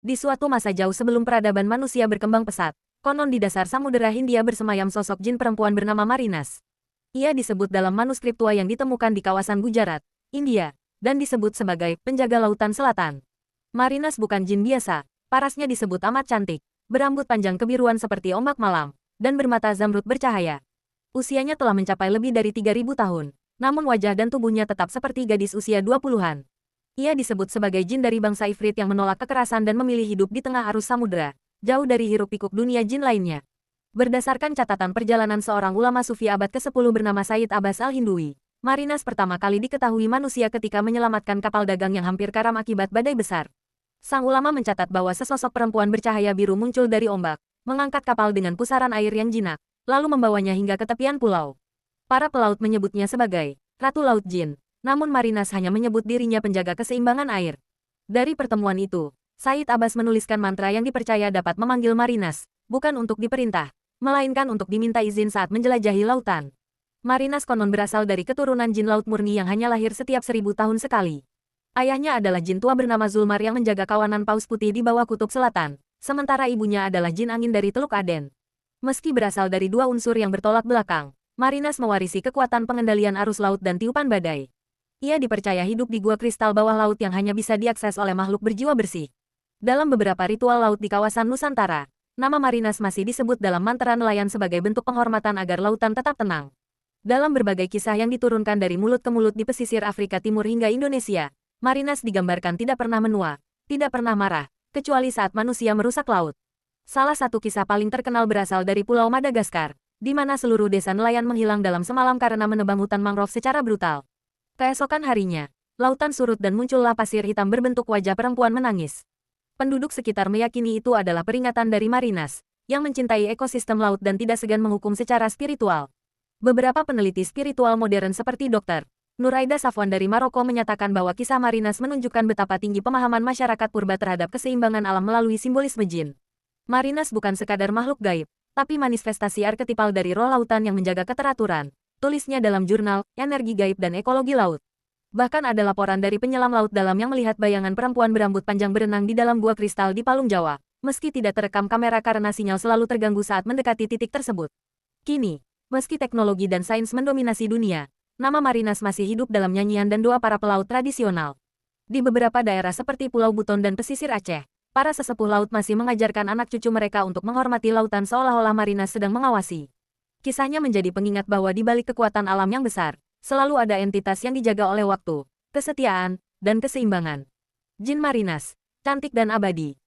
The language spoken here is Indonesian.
Di suatu masa jauh sebelum peradaban manusia berkembang pesat, konon di dasar Samudera Hindia bersemayam sosok jin perempuan bernama Marinas. Ia disebut dalam manuskrip tua yang ditemukan di kawasan Gujarat, India, dan disebut sebagai penjaga lautan selatan. Marinas bukan jin biasa, parasnya disebut amat cantik, berambut panjang kebiruan seperti ombak malam, dan bermata zamrud bercahaya. Usianya telah mencapai lebih dari 3.000 tahun, namun wajah dan tubuhnya tetap seperti gadis usia 20-an. Ia disebut sebagai jin dari bangsa Ifrit yang menolak kekerasan dan memilih hidup di tengah arus samudera, jauh dari hiruk-pikuk dunia jin lainnya. Berdasarkan catatan perjalanan seorang ulama sufi abad ke-10 bernama Said Abbas al-Hindui, Marinas pertama kali diketahui manusia ketika menyelamatkan kapal dagang yang hampir karam akibat badai besar. Sang ulama mencatat bahwa sesosok perempuan bercahaya biru muncul dari ombak, mengangkat kapal dengan pusaran air yang jinak, lalu membawanya hingga ke tepian pulau. Para pelaut menyebutnya sebagai Ratu Laut Jin. Namun Marinas hanya menyebut dirinya penjaga keseimbangan air. Dari pertemuan itu, Said Abbas menuliskan mantra yang dipercaya dapat memanggil Marinas, bukan untuk diperintah, melainkan untuk diminta izin saat menjelajahi lautan. Marinas konon berasal dari keturunan jin laut murni yang hanya lahir setiap 1000 tahun sekali. Ayahnya adalah jin tua bernama Zulmar yang menjaga kawanan Paus Putih di bawah kutub selatan, sementara ibunya adalah jin angin dari Teluk Aden. Meski berasal dari dua unsur yang bertolak belakang, Marinas mewarisi kekuatan pengendalian arus laut dan tiupan badai. Ia dipercaya hidup di gua kristal bawah laut yang hanya bisa diakses oleh makhluk berjiwa bersih. Dalam beberapa ritual laut di kawasan Nusantara, nama Marinas masih disebut dalam mantra nelayan sebagai bentuk penghormatan agar lautan tetap tenang. Dalam berbagai kisah yang diturunkan dari mulut ke mulut di pesisir Afrika Timur hingga Indonesia, Marinas digambarkan tidak pernah menua, tidak pernah marah, kecuali saat manusia merusak laut. Salah satu kisah paling terkenal berasal dari Pulau Madagaskar, di mana seluruh desa nelayan menghilang dalam semalam karena menebang hutan mangrove secara brutal. Keesokan harinya, lautan surut dan muncullah pasir hitam berbentuk wajah perempuan menangis. Penduduk sekitar meyakini itu adalah peringatan dari Marinas, yang mencintai ekosistem laut dan tidak segan menghukum secara spiritual. Beberapa peneliti spiritual modern seperti Dr. Nuraida Safwan dari Maroko menyatakan bahwa kisah Marinas menunjukkan betapa tinggi pemahaman masyarakat purba terhadap keseimbangan alam melalui simbolisme jin. Marinas bukan sekadar makhluk gaib, tapi manifestasi arketipal dari roh lautan yang menjaga keteraturan. Tulisnya dalam jurnal Energi Gaib dan Ekologi Laut. Bahkan ada laporan dari penyelam laut dalam yang melihat bayangan perempuan berambut panjang berenang di dalam gua kristal di Palung Jawa, meski tidak terekam kamera karena sinyal selalu terganggu saat mendekati titik tersebut. Kini, meski teknologi dan sains mendominasi dunia, nama Marinas masih hidup dalam nyanyian dan doa para pelaut tradisional. Di beberapa daerah seperti Pulau Buton dan pesisir Aceh, para sesepuh laut masih mengajarkan anak cucu mereka untuk menghormati lautan seolah-olah Marinas sedang mengawasi. Kisahnya menjadi pengingat bahwa di balik kekuatan alam yang besar, selalu ada entitas yang dijaga oleh waktu, kesetiaan, dan keseimbangan. Jin Marinas, cantik dan abadi.